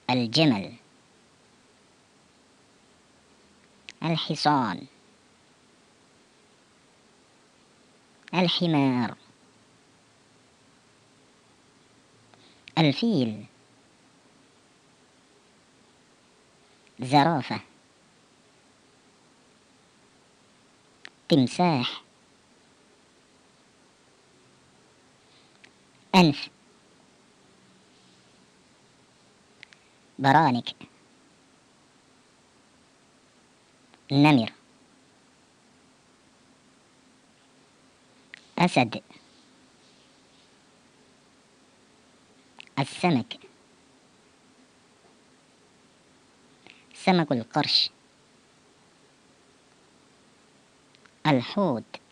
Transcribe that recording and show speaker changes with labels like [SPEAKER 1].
[SPEAKER 1] الجمل، الحصان، الحمار، الفيل، زرافة، تمساح، أنف، برانك، نمر، أسد، السمك، سمك القرش، الحوت.